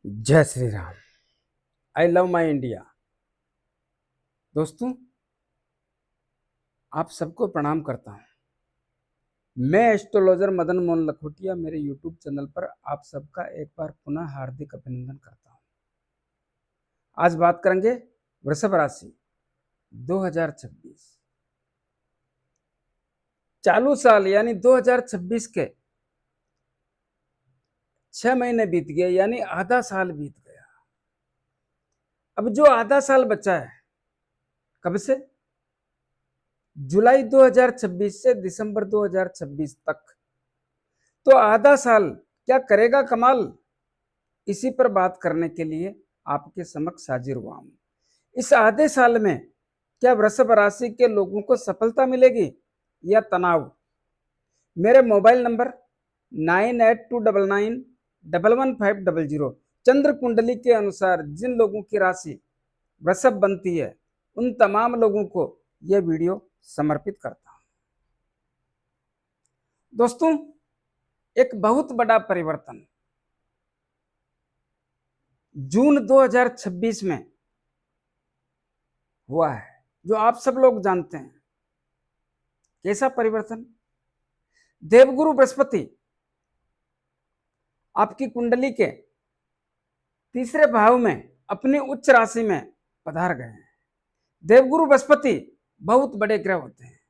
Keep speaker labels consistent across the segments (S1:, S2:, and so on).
S1: जय Shri Ram. I love my India. दोस्तों, आप सबको प्रणाम करता हूं। मैं एस्ट्रोलॉजर मदन मोहन लखोटिया मेरे यूट्यूब चैनल पर आप सबका एक बार पुनः हार्दिक अभिनंदन करता हूं। आज बात करेंगे वृषभ राशि 2026 चालू साल यानी 2026 के 6 महीने बीत गए, यानी आधा साल बीत गया। अब जो आधा साल बचा है, कब से जुलाई 2026 से दिसंबर 2026 तक, तो आधा साल क्या करेगा कमाल, इसी पर बात करने के लिए आपके समक्ष हाजिर हुआ हूं। इस आधे साल में क्या वृषभ राशि के लोगों को सफलता मिलेगी या तनाव? मेरे मोबाइल नंबर 9829911500 चंद्र कुंडली के अनुसार जिन लोगों की राशि वृषभ बनती है, उन तमाम लोगों को यह वीडियो समर्पित करता हूं। दोस्तों, एक बहुत बड़ा परिवर्तन जून 2026 में हुआ है, जो आप सब लोग जानते हैं। कैसा परिवर्तन? देवगुरु बृहस्पति आपकी कुंडली के तीसरे भाव में अपनी उच्च राशि में पधार गए हैं। देवगुरु बृहस्पति बहुत बड़े ग्रह होते हैं,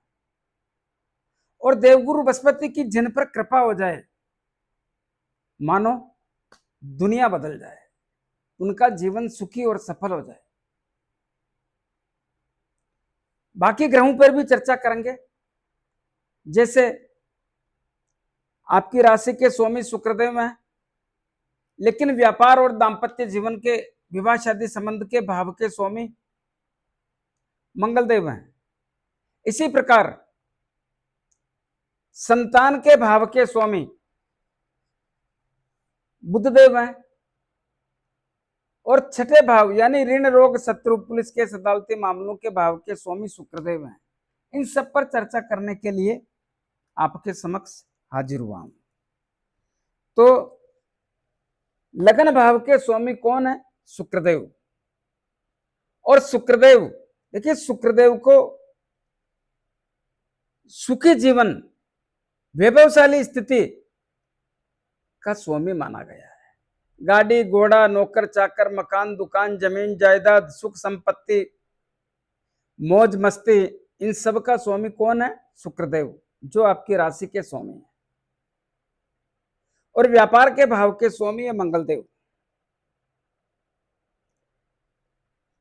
S1: और देवगुरु बृहस्पति की जिन पर कृपा हो जाए, मानो दुनिया बदल जाए, उनका जीवन सुखी और सफल हो जाए। बाकी ग्रहों पर भी चर्चा करेंगे, जैसे आपकी राशि के स्वामी शुक्रदेव हैं, लेकिन व्यापार और दांपत्य जीवन के विवाह शादी संबंध के भाव के स्वामी मंगलदेव हैं। इसी प्रकार संतान के भाव के स्वामी बुधदेव हैं, और छठे भाव यानी ऋण रोग शत्रु पुलिस के अदालती मामलों के भाव के स्वामी शुक्रदेव हैं। इन सब पर चर्चा करने के लिए आपके समक्ष हाजिर हुआ हूं। तो लगन भाव के स्वामी कौन है? शुक्रदेव। और शुक्रदेव, देखिए, शुक्रदेव को सुखी जीवन, वैभवशाली स्थिति का स्वामी माना गया है। गाड़ी घोड़ा, नौकर चाकर, मकान दुकान, जमीन जायदाद, सुख संपत्ति, मौज मस्ती, इन सब का स्वामी कौन है? शुक्रदेव, जो आपकी राशि के स्वामी है। और व्यापार के भाव के स्वामी है मंगलदेव।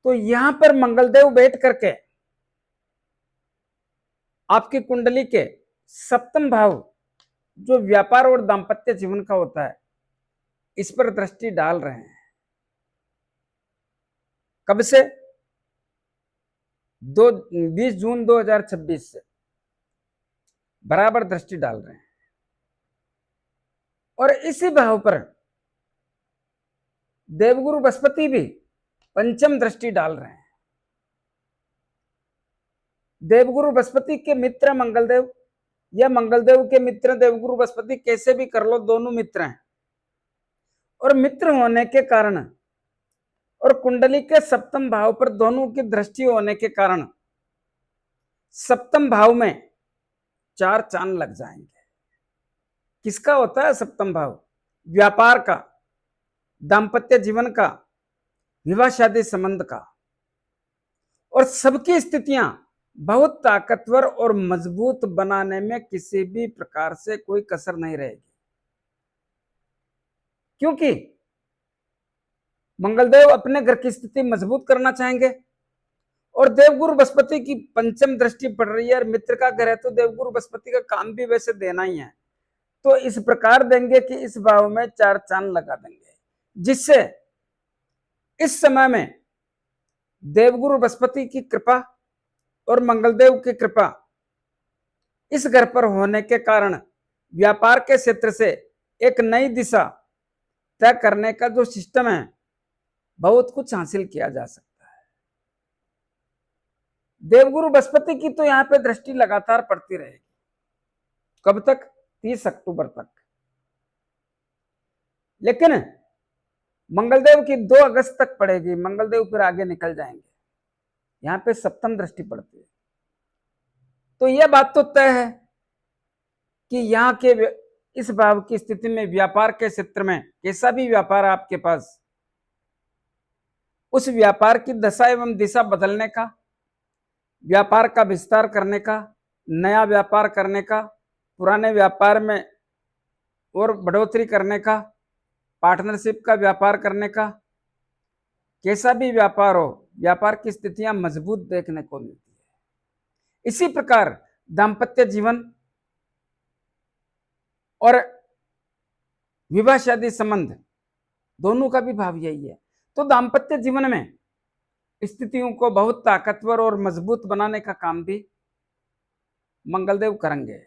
S1: तो यहां पर मंगलदेव बैठ करके आपकी कुंडली के सप्तम भाव, जो व्यापार और दांपत्य जीवन का होता है, इस पर दृष्टि डाल रहे हैं। कब से? 20 जून 2026 से बराबर दृष्टि डाल रहे हैं। और इसी भाव पर देवगुरु बृहस्पति भी पंचम दृष्टि डाल रहे हैं। देवगुरु बृहस्पति के मित्र मंगलदेव या मंगलदेव के मित्र देवगुरु बृहस्पति, कैसे भी कर लो, दोनों मित्र हैं। और मित्र होने के कारण और कुंडली के सप्तम भाव पर दोनों की दृष्टि होने के कारण सप्तम भाव में 4 चांद लग जाएंगे। किसका होता है सप्तम भाव? व्यापार का, दांपत्य जीवन का, विवाह शादी संबंध का। और सबकी स्थितियां बहुत ताकतवर और मजबूत बनाने में किसी भी प्रकार से कोई कसर नहीं रहेगी, क्योंकि मंगलदेव अपने घर की स्थिति मजबूत करना चाहेंगे। और देवगुरु बृहस्पति की पंचम दृष्टि पड़ रही है, और मित्र का घर है, तो देवगुरु बृहस्पति का काम भी वैसे देना ही है। तो इस प्रकार देंगे कि इस भाव में 4 चांद लगा देंगे, जिससे इस समय में देवगुरु बृहस्पति की कृपा और मंगलदेव की कृपा इस घर पर होने के कारण व्यापार के क्षेत्र से एक नई दिशा तय करने का जो सिस्टम है, बहुत कुछ हासिल किया जा सकता है। देवगुरु बृहस्पति की तो यहां पे दृष्टि लगातार पड़ती रहेगी। कब तक? 30 अक्टूबर तक। लेकिन मंगलदेव की 2 अगस्त तक पड़ेगी, मंगलदेव फिर आगे निकल जाएंगे। यहां पे सप्तम दृष्टि पड़ती है। तो यह बात तो तय है कि यहाँ के इस भाव की स्थिति में व्यापार के क्षेत्र में कैसा भी व्यापार आपके पास, उस व्यापार की दशा एवं दिशा बदलने का, व्यापार का विस्तार करने का, नया व्यापार करने का, पुराने व्यापार में और बढ़ोतरी करने का, पार्टनरशिप का व्यापार करने का, कैसा भी व्यापार हो, व्यापार की स्थितियां मजबूत देखने को मिलती है। इसी प्रकार दाम्पत्य जीवन और विवाह शादी संबंध दोनों का भी भाव यही है। तो दाम्पत्य जीवन में स्थितियों को बहुत ताकतवर और मजबूत बनाने का काम भी मंगलदेव करेंगे।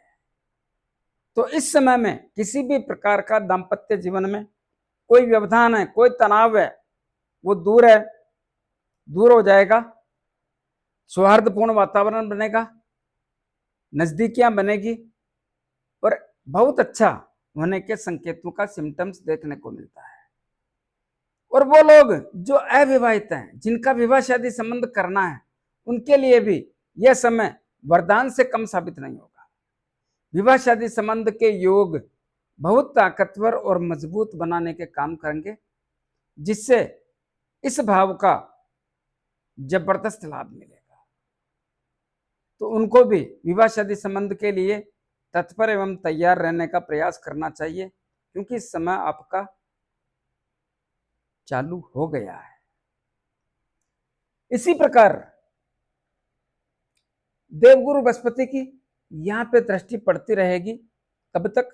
S1: तो इस समय में किसी भी प्रकार का दाम्पत्य जीवन में कोई व्यवधान है, कोई तनाव है, वो दूर है, दूर हो जाएगा। सौहार्दपूर्ण वातावरण बनेगा, नजदीकियां बनेगी और बहुत अच्छा होने के संकेतों का सिम्टम्स देखने को मिलता है। और वो लोग जो अविवाहित हैं, जिनका विवाह शादी संबंध करना है, उनके लिए भी यह समय वरदान से कम साबित नहीं होगा। विवाह शादी संबंध के योग बहुत ताकतवर और मजबूत बनाने के काम करेंगे, जिससे इस भाव का जबरदस्त लाभ मिलेगा। तो उनको भी विवाह शादी संबंध के लिए तत्पर एवं तैयार रहने का प्रयास करना चाहिए, क्योंकि इस समय आपका चालू हो गया है। इसी प्रकार देवगुरु बृहस्पति की यहां पे दृष्टि पड़ती रहेगी। कब तक?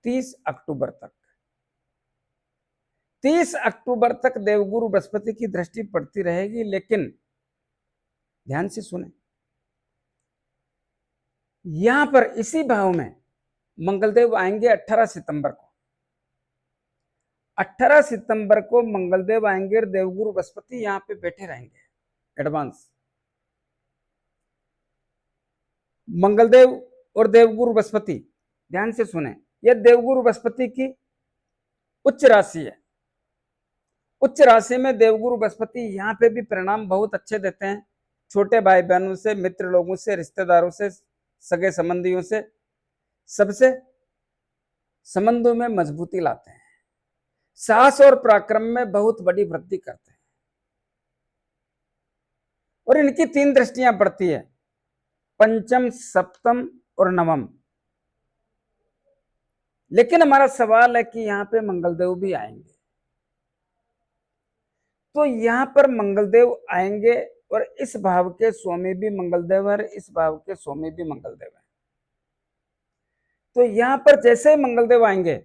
S1: 30 अक्टूबर तक। 30 अक्टूबर तक देवगुरु बृहस्पति की दृष्टि पड़ती रहेगी। लेकिन ध्यान से सुने, यहां पर इसी भाव में मंगलदेव आएंगे 18 सितंबर को। 18 सितंबर को मंगलदेव आएंगे और देवगुरु बृहस्पति यहां पे बैठे रहेंगे एडवांस। मंगलदेव और देवगुरु बृहस्पति, ध्यान से सुने, यह देवगुरु बृहस्पति की उच्च राशि है। उच्च राशि में देवगुरु बृहस्पति यहां पे भी परिणाम बहुत अच्छे देते हैं। छोटे भाई बहनों से, मित्र लोगों से, रिश्तेदारों से, सगे संबंधियों से, सबसे संबंधों में मजबूती लाते हैं। साहस और पराक्रम में बहुत बड़ी वृद्धि करते हैं। और इनकी 3 दृष्टियां पड़ती है, पंचम, सप्तम और नवम। लेकिन हमारा सवाल है कि यहां पे मंगलदेव भी आएंगे। तो यहां पर मंगलदेव आएंगे और इस भाव के स्वामी भी मंगलदेव है, इस भाव के स्वामी भी मंगलदेव है। तो यहां पर जैसे ही मंगलदेव आएंगे,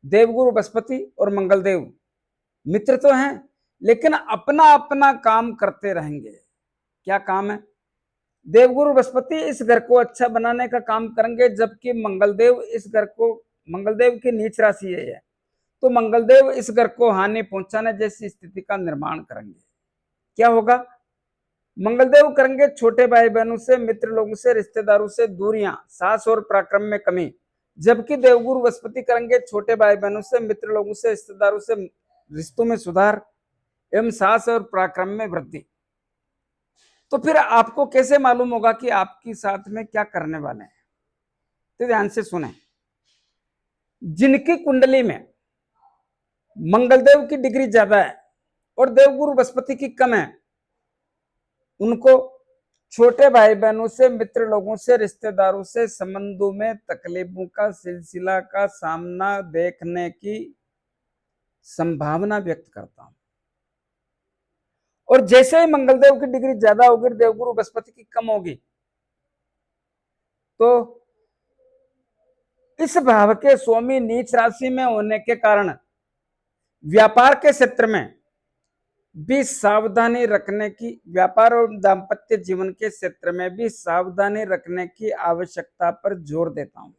S1: देवगुरु बृहस्पति और मंगलदेव मित्र तो हैं, लेकिन अपना अपना काम करते रहेंगे। क्या काम है? देवगुरु बृहस्पति इस घर को अच्छा बनाने का काम करेंगे, जबकि मंगलदेव इस घर को, मंगलदेव की नीच राशि है, तो मंगलदेव इस घर को हानि पहुंचाने जैसी स्थिति का निर्माण करेंगे। क्या होगा? मंगलदेव करेंगे छोटे भाई बहनों से, मित्र लोगों से, रिश्तेदारों से दूरियां, साहस और पराक्रम में कमी। जबकि देवगुरु बृहस्पति करेंगे छोटे भाई बहनों से, मित्र लोगों से, रिश्तेदारों से रिश्तों में सुधार एवं साहस और पराक्रम में वृद्धि। तो फिर आपको कैसे मालूम होगा कि आपकी साथ में क्या करने वाले हैं? तो ध्यान से सुने, जिनकी कुंडली में मंगलदेव की डिग्री ज्यादा है और देवगुरु बृहस्पति की कम है, उनको छोटे भाई बहनों से, मित्र लोगों से, रिश्तेदारों से संबंधों में तकलीफों का सिलसिला का सामना देखने की संभावना व्यक्त करता हूं। और जैसे ही मंगलदेव की डिग्री ज्यादा होगी, देवगुरु बृहस्पति की कम होगी, तो इस भाव के स्वामी नीच राशि में होने के कारण व्यापार के क्षेत्र में भी सावधानी रखने की, व्यापार और दाम्पत्य जीवन के क्षेत्र में भी सावधानी रखने की आवश्यकता पर जोर देता हूं।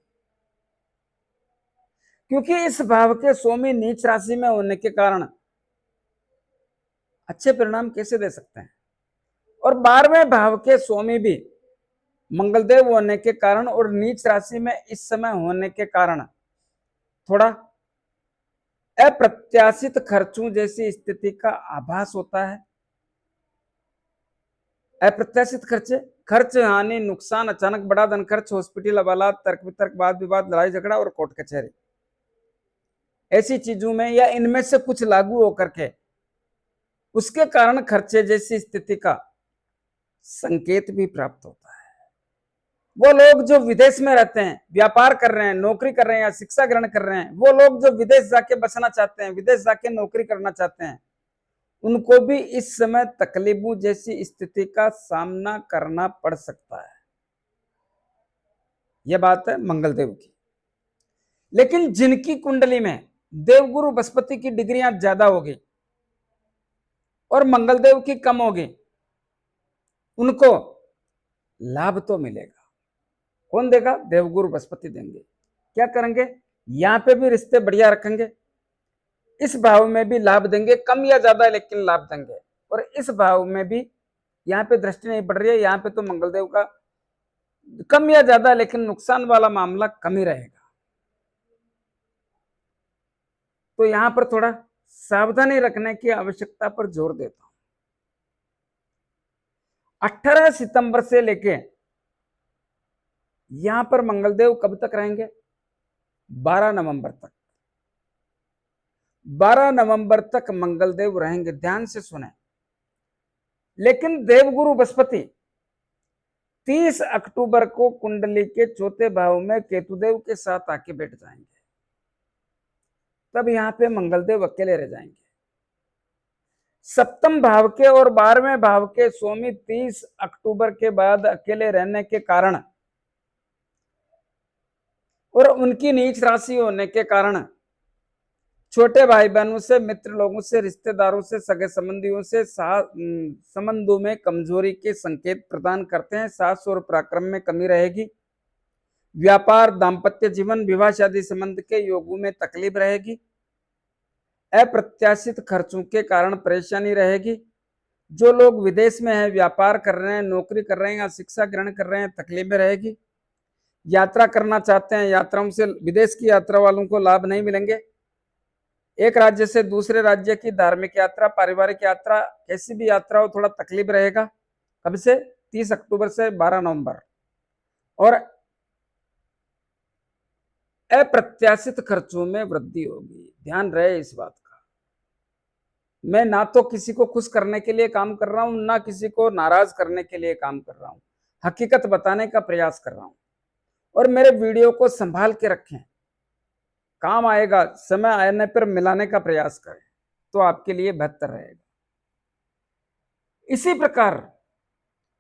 S1: क्योंकि इस भाव के स्वामी नीच राशि में होने के कारण अच्छे परिणाम कैसे दे सकते हैं? और 12वें भाव के स्वामी भी मंगलदेव होने के कारण और नीच राशि में इस समय होने के कारण थोड़ा अप्रत्याशित खर्चों जैसी स्थिति का आभास होता है। अप्रत्याशित खर्चे, खर्च, हानि, नुकसान, अचानक बड़ा धन खर्च, हॉस्पिटल हवालात, तर्क वितर्क, वाद विवाद, लड़ाई झगड़ा और कोर्ट कचहरी, ऐसी चीजों में या इनमें से कुछ लागू होकर के उसके कारण खर्चे जैसी स्थिति का संकेत भी प्राप्त होता है। वो लोग जो विदेश में रहते हैं, व्यापार कर रहे हैं, नौकरी कर रहे हैं या शिक्षा ग्रहण कर रहे हैं, वो लोग जो विदेश जाके बसना चाहते हैं, विदेश जाके नौकरी करना चाहते हैं, उनको भी इस समय तकलीफों जैसी स्थिति का सामना करना पड़ सकता है। यह बात है मंगलदेव की। लेकिन जिनकी कुंडली में देवगुरु बृहस्पति की डिग्रियां ज्यादा होगी और मंगलदेव की कम होगी, उनको लाभ तो मिलेगा। कौन देगा? देवगुरु बृहस्पति देंगे। क्या करेंगे? यहां पे भी रिश्ते बढ़िया रखेंगे, इस भाव में भी लाभ देंगे, कम या ज्यादा लेकिन लाभ देंगे। और इस भाव में भी यहाँ पे दृष्टि नहीं पड़ रही है, यहाँ पे तो मंगलदेव का कम या ज्यादा लेकिन नुकसान वाला मामला कम ही रहेगा। तो यहां पर थोड़ा सावधानी रखने की आवश्यकता पर जोर देता हूं। 18 सितंबर से लेके यहां पर मंगलदेव कब तक रहेंगे? 12 नवंबर तक। 12 नवंबर तक मंगलदेव रहेंगे, ध्यान से सुने। लेकिन देवगुरु बृहस्पति 30 अक्टूबर को कुंडली के चौथे भाव में केतुदेव के साथ आके बैठ जाएंगे। तब यहां पे मंगलदेव अकेले रह जाएंगे। सप्तम भाव के और 12वें भाव के स्वामी 30 अक्टूबर के बाद अकेले रहने के कारण और उनकी नीच राशि होने के कारण छोटे भाई बहनों से, मित्र लोगों से, रिश्तेदारों से, सगे संबंधियों से संबंधों में कमजोरी के संकेत प्रदान करते हैं। साहस और पराक्रम में कमी रहेगी। व्यापार, दाम्पत्य जीवन, विवाह शादी संबंध के योगों में तकलीफ रहेगी। अप्रत्याशित खर्चों के कारण परेशानी रहेगी। जो लोग विदेश में हैं, व्यापार कर रहे हैं, नौकरी कर रहे हैं या शिक्षा ग्रहण कर रहे हैं, तकलीफें रहेगी। यात्रा करना चाहते हैं, यात्राओं से, विदेश की यात्रा वालों को लाभ नहीं मिलेंगे। एक राज्य से दूसरे राज्य की धार्मिक यात्रा, पारिवारिक यात्रा, कैसी भी यात्रा हो, थोड़ा तकलीफ रहेगा। कब से? 30 अक्टूबर से 12 नवंबर। और अप्रत्याशित खर्चों में वृद्धि होगी, ध्यान रहे इस बात का। मैं ना तो किसी को खुश करने के लिए काम कर रहा हूं, ना किसी को नाराज करने के लिए काम कर रहा हूं, हकीकत बताने का प्रयास कर रहा हूं। और मेरे वीडियो को संभाल के रखें, काम आएगा, समय आने पर मिलाने का प्रयास करें तो आपके लिए बेहतर रहेगा। इसी प्रकार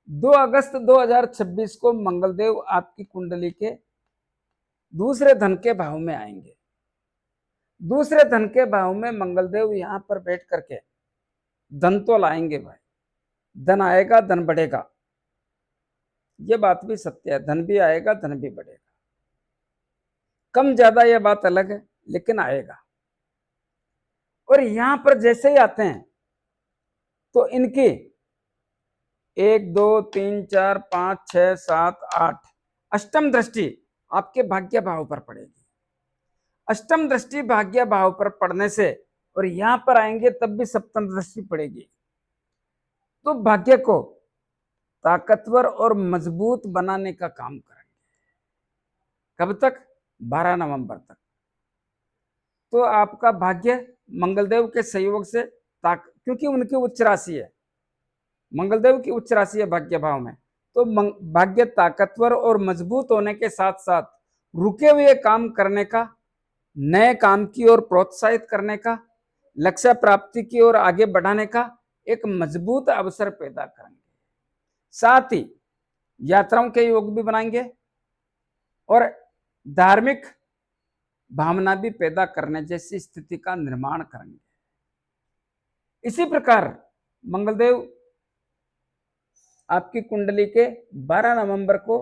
S1: 2 अगस्त 2026 को मंगलदेव आपकी कुंडली के दूसरे धन के भाव में आएंगे। दूसरे धन के भाव में मंगलदेव यहां पर बैठ करके धन तो लाएंगे भाई, धन आएगा, धन बढ़ेगा, ये बात भी सत्य है। धन भी आएगा, धन भी बढ़ेगा, कम ज्यादा यह बात अलग है, लेकिन आएगा। और यहां पर जैसे ही आते हैं तो इनकी 1 2 3 4 5 6 7 8 अष्टम दृष्टि आपके भाग्य भाव पर पड़ेगी। अष्टम दृष्टि भाग्य भाव पर पड़ने से और यहां पर आएंगे तब भी सप्तम दृष्टि पड़ेगी, तो भाग्य को ताकतवर और मजबूत बनाने का काम करेंगे। कब तक? 12 नवंबर तक। तो आपका भाग्य मंगलदेव के सहयोग से क्योंकि उनकी उच्च राशि है, मंगलदेव की उच्च राशि है भाग्य भाव में, तो भाग्य ताकतवर और मजबूत होने के साथ साथ रुके हुए काम करने का, नए काम की ओर प्रोत्साहित करने का, लक्ष्य प्राप्ति की ओर आगे बढ़ाने का एक मजबूत अवसर पैदा करेंगे। साथ ही यात्राओं के योग भी बनाएंगे और धार्मिक भावना भी पैदा करने जैसी स्थिति का निर्माण करेंगे। इसी प्रकार मंगलदेव आपकी कुंडली के 12 नवंबर को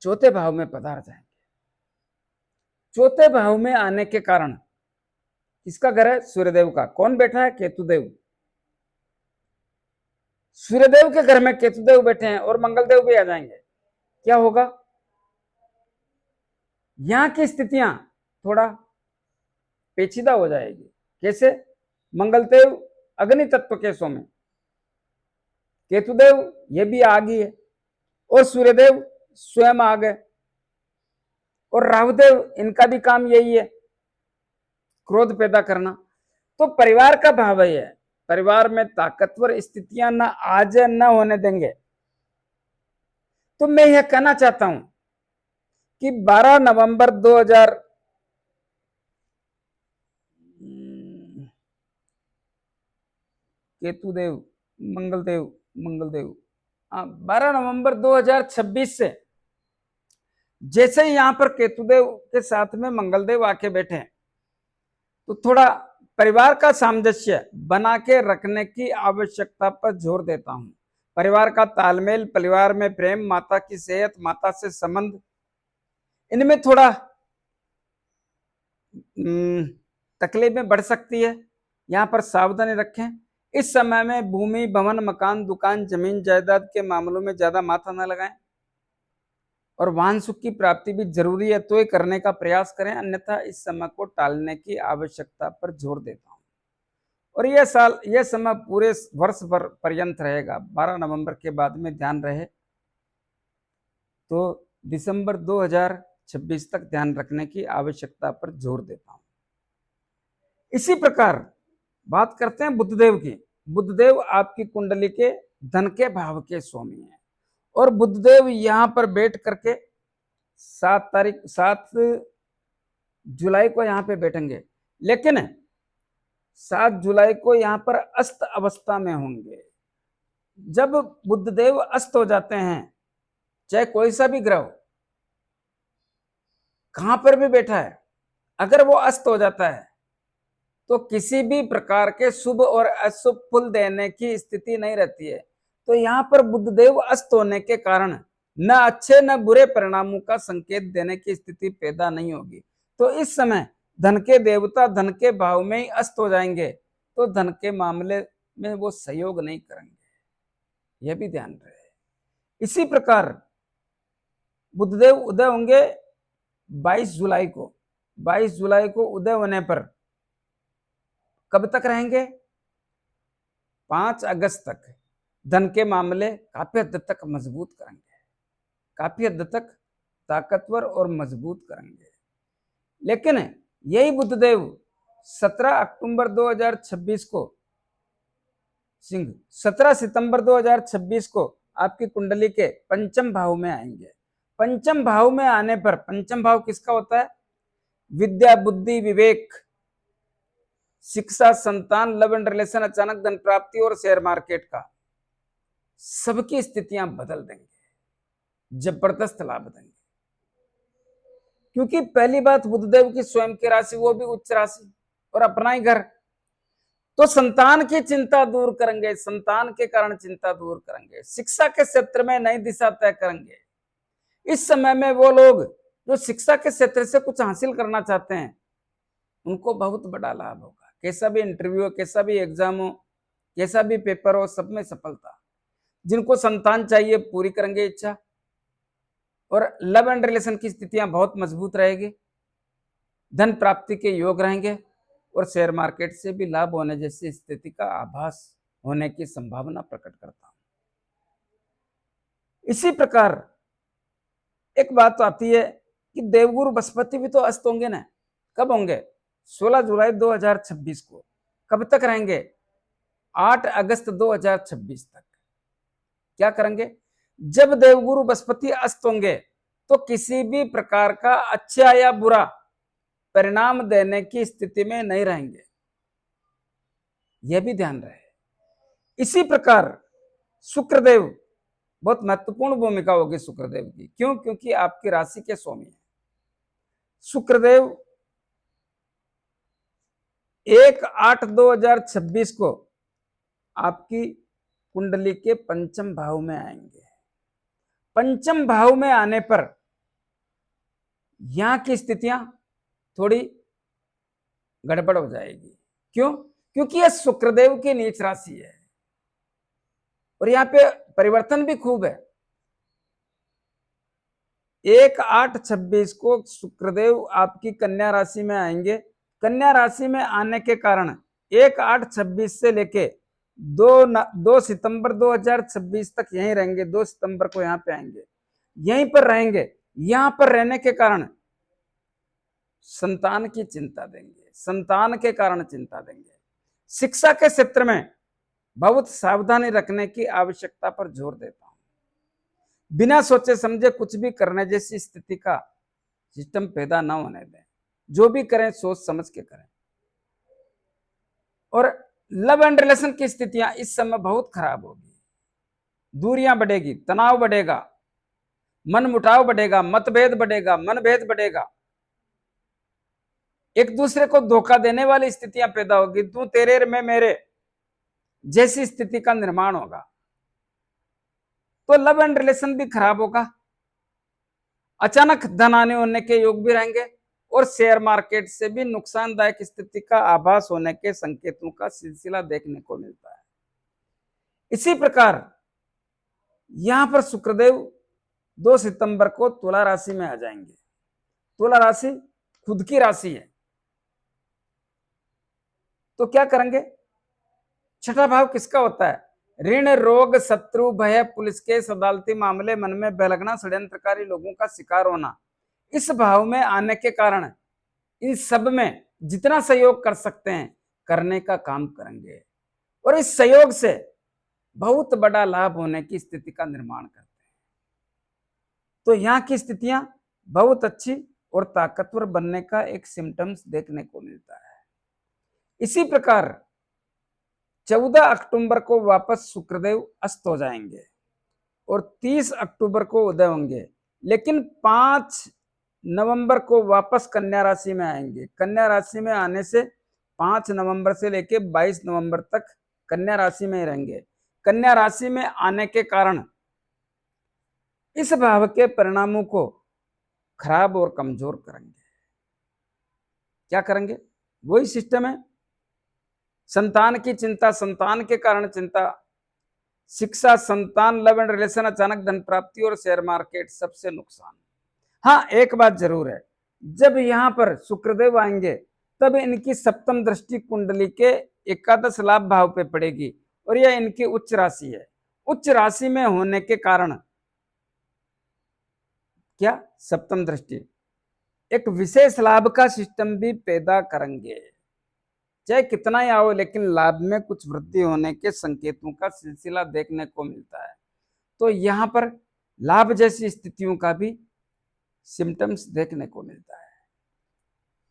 S1: चौथे भाव में पधार जाएंगे। चौथे भाव में आने के कारण इसका घर है सूर्यदेव का। कौन बैठा है? केतुदेव। सूर्यदेव के घर में केतुदेव बैठे हैं और मंगलदेव भी आ जाएंगे। क्या होगा? यहां की स्थितियां थोड़ा पेचीदा हो जाएगी। कैसे? मंगलदेव अग्नि तत्व के स्वामी, केतुदेव ये भी आग ही है, और सूर्यदेव स्वयं आग है, और राहुदेव इनका भी काम यही है, क्रोध पैदा करना। तो परिवार का भाव है, परिवार में ताकतवर स्थितियां न आज न होने देंगे। तो मैं यह कहना चाहता हूं कि 12 नवंबर 2000 केतुदेव मंगलदेव मंगलदेव 12 नवंबर 2026 से जैसे ही यहां पर केतुदेव के साथ में मंगलदेव आके बैठे हैं, तो थोड़ा परिवार का सामंजस्य बना के रखने की आवश्यकता पर जोर देता हूं। परिवार का तालमेल, परिवार में प्रेम, माता की सेहत, माता से संबंध, इनमें थोड़ा तकलीफें बढ़ सकती है, यहां पर सावधानी रखें। इस समय में भूमि, भवन, मकान, दुकान, जमीन जायदाद के मामलों में ज्यादा माथा न लगाएं, और वाहन सुख की प्राप्ति भी जरूरी है तो ये करने का प्रयास करें, अन्यथा इस समय को टालने की आवश्यकता पर जोर देता हूं। और यह समय पूरे वर्ष भर पर्यंत रहेगा, 12 नवंबर के बाद में ध्यान रहे तो दिसंबर 2026 तक ध्यान रखने की आवश्यकता पर जोर देता हूं। इसी प्रकार बात करते हैं बुधदेव की। बुधदेव आपकी कुंडली के धन के भाव के स्वामी हैं, और बुधदेव यहां पर बैठ करके 7 जुलाई को यहां पे बैठेंगे, लेकिन 7 जुलाई को यहां पर अस्त अवस्था में होंगे। जब बुधदेव अस्त हो जाते हैं, चाहे कोई सा भी ग्रह कहां पर भी बैठा है, अगर वो अस्त हो जाता है तो किसी भी प्रकार के शुभ और अशुभ फल देने की स्थिति नहीं रहती है। तो यहां पर बुधदेव अस्त होने के कारण न अच्छे न बुरे परिणामों का संकेत देने की स्थिति पैदा नहीं होगी। तो इस समय धन के देवता धन के भाव में ही अस्त हो जाएंगे, तो धन के मामले में वो सहयोग नहीं करेंगे, यह भी ध्यान रहे। इसी प्रकार बुधदेव उदय होंगे 22 जुलाई को। 22 जुलाई को उदय होने पर कब तक रहेंगे? 5 अगस्त तक धन के मामले काफी हद तक मजबूत करेंगे, काफी हद तक ताकतवर और मजबूत करेंगे। लेकिन यही बुधदेव 17 अक्टूबर 2026 को 17 सितंबर 2026 को आपकी कुंडली के पंचम भाव में आएंगे। पंचम भाव में आने पर, पंचम भाव किसका होता है? विद्या, बुद्धि, विवेक, शिक्षा, संतान, लव एंड रिलेशन, अचानक धन प्राप्ति और शेयर मार्केट का सबकी स्थितियां बदल देंगे, जबरदस्त लाभ देंगे। क्योंकि पहली बात बुधदेव की स्वयं की राशि, वो भी उच्च राशि और अपना ही घर, तो संतान की चिंता दूर करेंगे, संतान के कारण चिंता दूर करेंगे, शिक्षा के क्षेत्र में नई दिशा तय करेंगे। इस समय में वो लोग जो शिक्षा के क्षेत्र से कुछ हासिल करना चाहते हैं, उनको बहुत बड़ा लाभ होगा। कैसा भी इंटरव्यू हो, कैसा भी एग्जाम हो, कैसा भी पेपर हो, सब में सफलता। जिनको संतान चाहिए पूरी करेंगे इच्छा, और लव एंड रिलेशन की स्थितियां बहुत मजबूत रहेगी, धन प्राप्ति के योग रहेंगे, और शेयर मार्केट से भी लाभ होने जैसी स्थिति का आभास होने की संभावना प्रकट करता हूं। इसी प्रकार एक बात तो आती है कि देवगुरु बृहस्पति भी तो अस्त होंगे ना। कब होंगे? 16 जुलाई 2026 को। कब तक रहेंगे? 8 अगस्त 2026 तक। क्या करेंगे? जब देवगुरु बृहस्पति अस्त होंगे तो किसी भी प्रकार का अच्छा या बुरा परिणाम देने की स्थिति में नहीं रहेंगे, यह भी ध्यान रहे। इसी प्रकार शुक्रदेव, बहुत महत्वपूर्ण भूमिका होगी शुक्रदेव की। क्यों? क्योंकि आपकी राशि के स्वामी है। शुक्रदेव 1/8/2026 को आपकी कुंडली के पंचम भाव में आएंगे। पंचम भाव में आने पर यहां की स्थितियां थोड़ी गड़बड़ हो जाएगी। क्यों? क्योंकि यह शुक्रदेव की नीच राशि है, और यहां पे परिवर्तन भी खूब है। 1/8/26 को शुक्रदेव आपकी कन्या राशि में आएंगे, कन्या राशि में आने के कारण 1/8/26 से लेके 2 सितंबर 2026 तक यहीं रहेंगे। 2 सितंबर को यहाँ पे आएंगे, यहीं पर रहेंगे। यहां पर रहने के कारण संतान की चिंता देंगे, संतान के कारण चिंता देंगे। शिक्षा के क्षेत्र में बहुत सावधानी रखने की आवश्यकता पर जोर देता हूं। बिना सोचे समझे कुछ भी करने जैसी स्थिति का सिस्टम पैदा ना होने दें। जो भी करें सोच समझ के करें। और लव एंड रिलेशन की स्थितियां इस समय बहुत खराब होगी। दूरियां बढ़ेगी, तनाव बढ़ेगा, मन मुटाव बढ़ेगा, मतभेद बढ़ेगा, मनभेद बढ़ेगा, एक दूसरे को धोखा देने वाली स्थितियां पैदा होगी। तू तेरे मैं मेरे जैसी स्थिति का निर्माण होगा। तो लव एंड रिलेशन भी खराब होगा। अचानक धन आने होने के योग भी रहेंगे और शेयर मार्केट से भी नुकसानदायक स्थिति का आभास होने के संकेतों का सिलसिला देखने को मिलता है। इसी प्रकार यहां पर शुक्रदेव 2 सितंबर को तुला राशि में आ जाएंगे। तुला राशि खुद की राशि है, तो क्या करेंगे? छठा भाव किसका होता है? ऋण, रोग, शत्रु, भय, पुलिस केस, अदालती मामले, मन में बह लगना, षड्यंत्रकारी लोगों का शिकार होना। इस भाव में आने के कारण इस सब में जितना सहयोग कर सकते हैं करने का काम करेंगे और इस सहयोग से बहुत बड़ा लाभ होने की स्थिति का निर्माण करते हैं। तो यहाँ की स्थितियां बहुत अच्छी और ताकतवर बनने का एक सिम्टम्स देखने को मिलता है। इसी प्रकार 14 अक्टूबर को वापस शुक्रदेव अस्त हो जाएंगे और 30 अक्टूबर को उदय होंगे, लेकिन 5 नवंबर को वापस कन्या राशि में आएंगे। कन्या राशि में आने से 5 नवंबर से लेकर 22 नवंबर तक कन्या राशि में रहेंगे। कन्या राशि में आने के कारण इस भाव के परिणामों को खराब और कमजोर करेंगे। क्या करेंगे? वही सिस्टम है, संतान की चिंता, संतान के कारण चिंता, शिक्षा, संतान, लव एंड रिलेशन, अचानक धन प्राप्ति और शेयर मार्केट सबसे नुकसान। हाँ, एक बात जरूर है, जब यहां पर शुक्रदेव आएंगे तब इनकी सप्तम दृष्टि कुंडली के एकादश लाभ भाव पे पड़ेगी और यह इनकी उच्च राशि है। उच्च राशि में होने के कारण क्या सप्तम दृष्टि एक विशेष लाभ का सिस्टम भी पैदा करेंगे। चाहे कितना ही आओ, लेकिन लाभ में कुछ वृद्धि होने के संकेतों का सिलसिला देखने को मिलता है। तो यहां पर लाभ जैसी स्थितियों का भी सिम्टम्स देखने को मिलता है।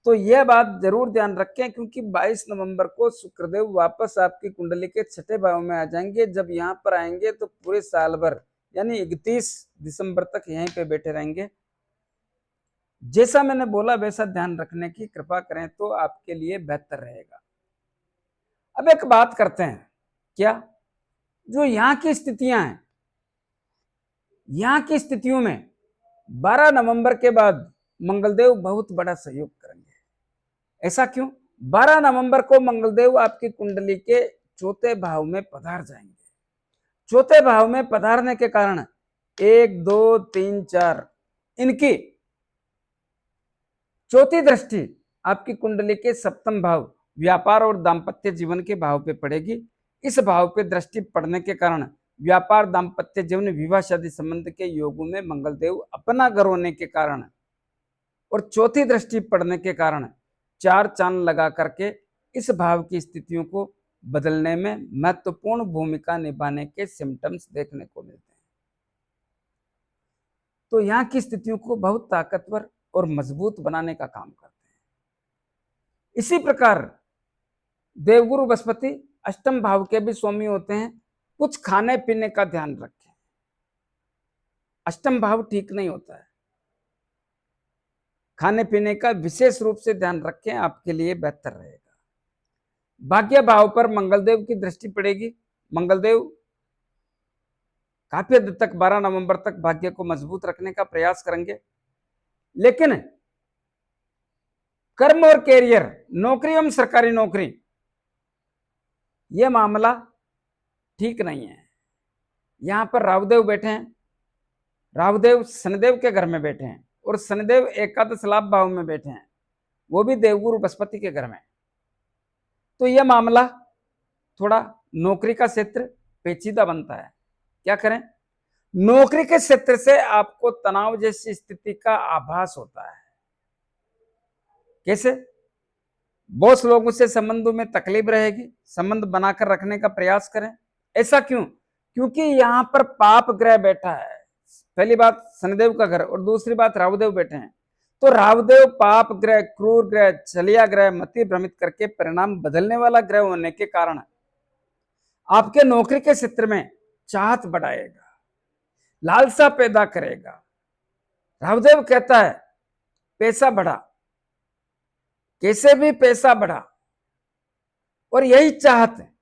S1: तो यह बात जरूर ध्यान रखें, क्योंकि 22 नवंबर को शुक्रदेव वापस आपकी कुंडली के छठे भाव में आ जाएंगे। जब यहां पर आएंगे तो पूरे साल भर यानी 31 दिसंबर तक यहीं पे बैठे रहेंगे। जैसा मैंने बोला वैसा ध्यान रखने की कृपा करें तो आपके लिए बेहतर रहेगा। अब एक बात करते हैं, क्या जो यहाँ की स्थितियां हैं, यहाँ की स्थितियों में 12 नवंबर के बाद मंगलदेव बहुत बड़ा सहयोग करेंगे। ऐसा क्यों? 12 नवंबर को मंगलदेव आपकी कुंडली के चौथे भाव में पधार जाएंगे। चौथे भाव में पधारने के कारण 1, 2, 3, 4 इनकी चौथी दृष्टि आपकी कुंडली के सप्तम भाव व्यापार और दाम्पत्य जीवन के भाव पे पड़ेगी। इस भाव पे दृष्टि पड़ने के कारण व्यापार, दाम्पत्य जीवन, विवाह शादी संबंध के योगों में मंगलदेव अपना घर होने के कारण और चौथी दृष्टि पड़ने के कारण 4 चांद लगा करके इस भाव की स्थितियों को बदलने में महत्वपूर्ण भूमिका निभाने के सिम्टम्स देखने को मिलते हैं। तो यहाँ की स्थितियों को बहुत ताकतवर और मजबूत बनाने का काम करते हैं। इसी प्रकार देवगुरु बृहस्पति अष्टम भाव के भी स्वामी होते हैं। कुछ खाने पीने का ध्यान रखें, अष्टम भाव ठीक नहीं होता है। खाने पीने का विशेष रूप से ध्यान रखें, आपके लिए बेहतर रहेगा। भाग्य भाव पर मंगलदेव की दृष्टि पड़ेगी। मंगलदेव काफी हद तक 12 नवंबर तक भाग्य को मजबूत रखने का प्रयास करेंगे, लेकिन कर्म और कैरियर, नौकरी एवं सरकारी नौकरी, यह मामला ठीक नहीं है। यहां पर राहुदेव बैठे हैं, राहुदेव शनिदेव के घर में बैठे हैं और शनिदेव एकादश लाभ भाव में बैठे हैं। वो भी देवगुरु बृहस्पति के घर में। तो यह मामला थोड़ा नौकरी का क्षेत्र पेचीदा बनता है। क्या करें, नौकरी के क्षेत्र से आपको तनाव जैसी स्थिति का आभास होता है। कैसे, बॉस लोगों से संबंधों में तकलीफ रहेगी, संबंध बनाकर रखने का प्रयास करें। ऐसा क्यों? क्योंकि यहां पर पाप ग्रह बैठा है। पहली बात शनिदेव का घर, और दूसरी बात राहुदेव बैठे हैं। तो राहुदेव पाप ग्रह, क्रूर ग्रह, छलिया ग्रह, मति भ्रमित करके परिणाम बदलने वाला ग्रह होने के कारण आपके नौकरी के क्षेत्र में चाहत बढ़ाएगा, लालसा पैदा करेगा। राहुदेव कहता है पैसा बढ़ा, कैसे भी पैसा बढ़ा, और यही चाहत है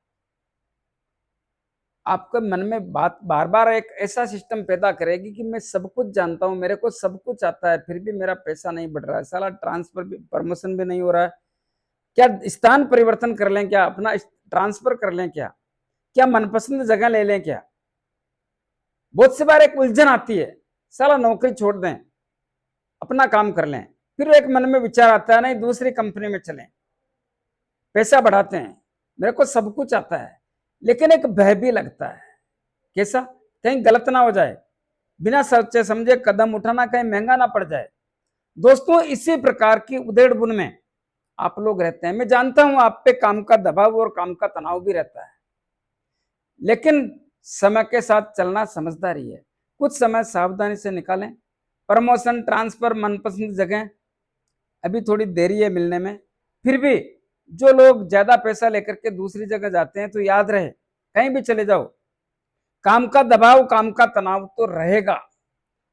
S1: आपके मन में बात बार बार एक ऐसा सिस्टम पैदा करेगी कि मैं सब कुछ जानता हूं, मेरे को सब कुछ आता है, फिर भी मेरा पैसा नहीं बढ़ रहा है, साला ट्रांसफर भी, प्रमोशन भी नहीं हो रहा है, क्या स्थान परिवर्तन कर लें, क्या अपना ट्रांसफर कर लें, क्या मनपसंद जगह ले लें, क्या। बहुत सी बार एक उलझन आती है, साला नौकरी छोड़ दें, अपना काम कर लें। फिर एक मन में विचार आता है, नहीं दूसरी कंपनी में चलें, पैसा बढ़ाते हैं, मेरे को सब कुछ आता है, लेकिन एक भय भी लगता है। कैसा, कहीं गलत ना हो जाए, बिना सोचे समझे कदम उठाना, कहीं महंगा ना पड़ जाए। दोस्तों, इसी प्रकार की उधेड़ बुन में आप लोग रहते हैं। मैं जानता हूं आप पे काम का दबाव और काम का तनाव भी रहता है, लेकिन समय के साथ चलना समझदारी है। कुछ समय सावधानी से निकालें। प्रमोशन, ट्रांसफर, मनपसंद जगह अभी थोड़ी देरी है मिलने में। फिर भी जो लोग ज्यादा पैसा लेकर के दूसरी जगह जाते हैं, तो याद रहे, कहीं भी चले जाओ, काम का दबाव, काम का तनाव तो रहेगा,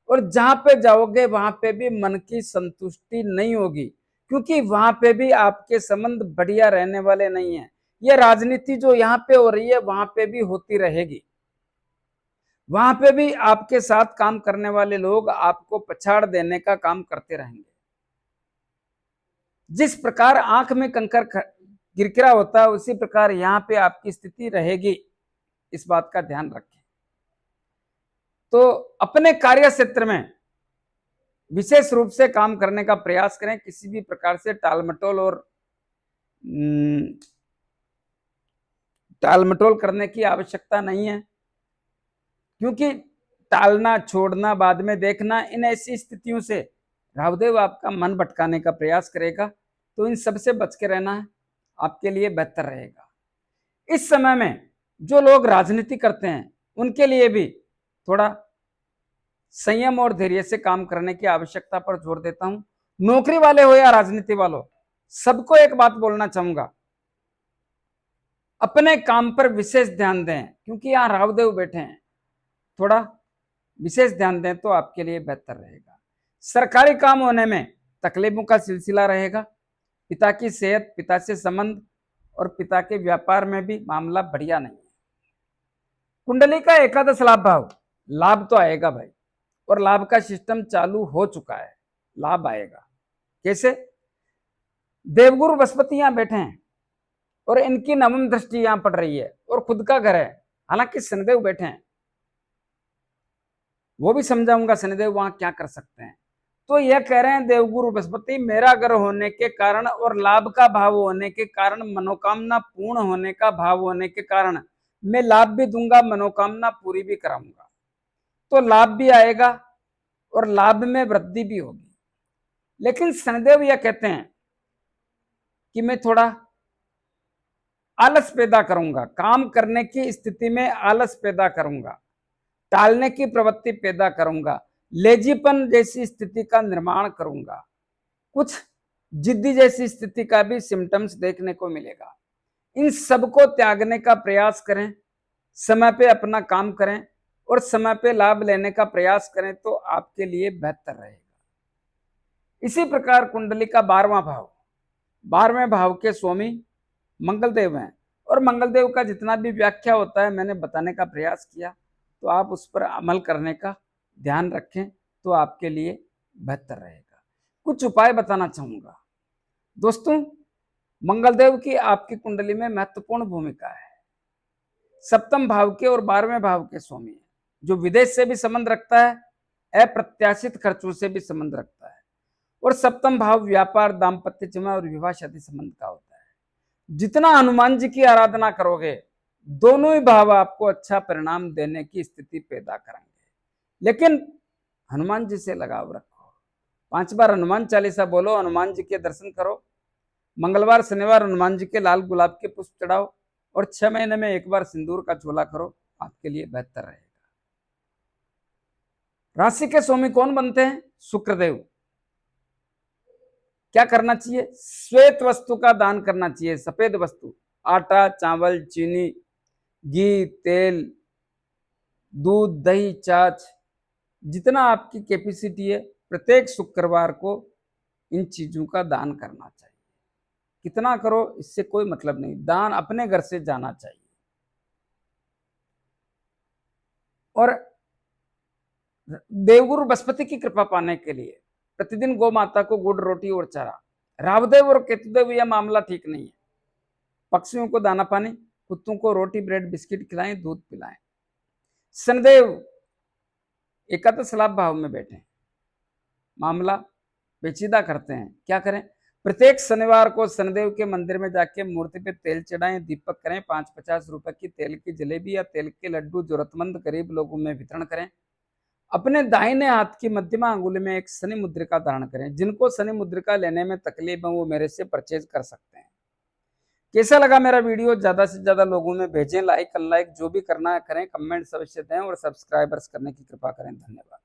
S1: और जहां पे जाओगे वहां पे भी मन की संतुष्टि नहीं होगी, क्योंकि वहां पे भी आपके संबंध बढ़िया रहने वाले नहीं है। ये राजनीति जो यहाँ पे हो रही है वहां पे भी होती रहेगी। वहां पे भी आपके साथ काम करने वाले लोग आपको पछाड़ देने का काम करते रहेंगे। जिस प्रकार आंख में कंकर गिरगिरा होता है, उसी प्रकार यहां पे आपकी स्थिति रहेगी। इस बात का ध्यान रखें। तो अपने कार्य क्षेत्र में विशेष रूप से काम करने का प्रयास करें। किसी भी प्रकार से टालमटोल और टालमटोल करने की आवश्यकता नहीं है, क्योंकि टालना, छोड़ना, बाद में देखना, इन ऐसी स्थितियों से राहुदेव आपका मन भटकाने का प्रयास करेगा। तो इन सबसे बच के रहना है, आपके लिए बेहतर रहेगा। इस समय में जो लोग राजनीति करते हैं उनके लिए भी थोड़ा संयम और धैर्य से काम करने की आवश्यकता पर जोर देता हूं। नौकरी वाले हो या राजनीति वालों, सबको एक बात बोलना चाहूंगा, अपने काम पर विशेष ध्यान दें, क्योंकि यहां राहुदेव बैठे हैं। थोड़ा विशेष ध्यान दें तो आपके लिए बेहतर रहेगा। सरकारी काम होने में तकलीफों का सिलसिला रहेगा। पिता की सेहत, पिता से संबंध और पिता के व्यापार में भी मामला बढ़िया नहीं है। कुंडली का एकादश लाभ भाव, लाभ तो आएगा भाई, और लाभ का सिस्टम चालू हो चुका है, लाभ आएगा। कैसे, देवगुरु बृहस्पति यहां बैठे हैं और इनकी नवम दृष्टि यहां पड़ रही है, और खुद का घर है। हालांकि शनिदेव बैठे हैं, वो भी समझाऊंगा शनिदेव वहां क्या कर सकते हैं। तो यह कह रहे हैं देवगुरु बृहस्पति, मेरा घर होने के कारण और लाभ का भाव होने के कारण, मनोकामना पूर्ण होने का भाव होने के कारण मैं लाभ भी दूंगा, मनोकामना पूरी भी कराऊंगा। तो लाभ भी आएगा और लाभ में वृद्धि भी होगी। लेकिन शनिदेव यह कहते हैं कि मैं थोड़ा आलस पैदा करूंगा, काम करने की स्थिति में आलस पैदा करूंगा, टालने की प्रवृत्ति पैदा करूंगा, लेजीपन जैसी स्थिति का निर्माण करूंगा, कुछ जिद्दी जैसी स्थिति का भी सिम्टम्स देखने को मिलेगा। इन सबको त्यागने का प्रयास करें, समय पे अपना काम करें और समय पे लाभ लेने का प्रयास करें, तो आपके लिए बेहतर रहेगा। इसी प्रकार कुंडली का 12वां भाव, 12वें भाव के स्वामी मंगलदेव हैं, और मंगलदेव का जितना भी व्याख्या होता है मैंने बताने का प्रयास किया, तो आप उस पर अमल करने का ध्यान रखें तो आपके लिए बेहतर रहेगा। कुछ उपाय बताना चाहूंगा दोस्तों। मंगलदेव की आपकी कुंडली में महत्वपूर्ण भूमिका है। सप्तम भाव के और 12वें भाव के स्वामी है, जो विदेश से भी संबंध रखता है, अप्रत्याशित खर्चों से भी संबंध रखता है। और सप्तम भाव व्यापार, दाम्पत्य, जमा और विवाह शादी संबंध का होता है। जितना हनुमान जी की आराधना करोगे, दोनों ही भाव आपको अच्छा परिणाम देने की स्थिति पैदा करेंगे। लेकिन हनुमान जी से लगाव रखो। 5 बार हनुमान चालीसा बोलो, हनुमान जी के दर्शन करो, मंगलवार शनिवार हनुमान जी के लाल गुलाब के पुष्प चढ़ाओ और 6 महीने में 1 बार सिंदूर का चोला करो, आपके लिए बेहतर रहेगा। राशि के स्वामी कौन बनते हैं? शुक्रदेव। क्या करना चाहिए? श्वेत वस्तु का दान करना चाहिए, सफेद वस्तु, आटा, चावल, चीनी, घी, तेल, दूध, दही, छाछ, जितना आपकी कैपेसिटी है, प्रत्येक शुक्रवार को इन चीजों का दान करना चाहिए। कितना करो इससे कोई मतलब नहीं, दान अपने घर से जाना चाहिए। और देवगुरु बृहस्पति की कृपा पाने के लिए प्रतिदिन गौ माता को गुड़, रोटी और चारा। रावदेव और केतुदेव यह मामला ठीक नहीं है। पक्षियों को दाना पानी, कुत्तों को रोटी, ब्रेड, बिस्किट खिलाएं, दूध पिलाएं। शनिदेव एकादश लाभ भाव में बैठे, मामला पेचीदा करते हैं। क्या करें? प्रत्येक शनिवार को शनिदेव के मंदिर में जाके मूर्ति पे तेल चढ़ाएं, दीपक करें, 5-50 रुपए की तेल की जलेबी या तेल के लड्डू जरूरतमंद गरीब लोगों में वितरण करें। अपने दाहिने हाथ की मध्यमा अंगुली में एक शनि मुद्रिका धारण करें। जिनको शनि मुद्रिका लेने में तकलीफ है वो मेरे से परचेज कर सकते हैं। कैसा लगा मेरा वीडियो? ज्यादा से ज्यादा लोगों में भेजें, लाइक अनलाइक जो भी करना है करें, कमेंट अवश्य दें और सब्सक्राइबर्स करने की कृपा करें। धन्यवाद।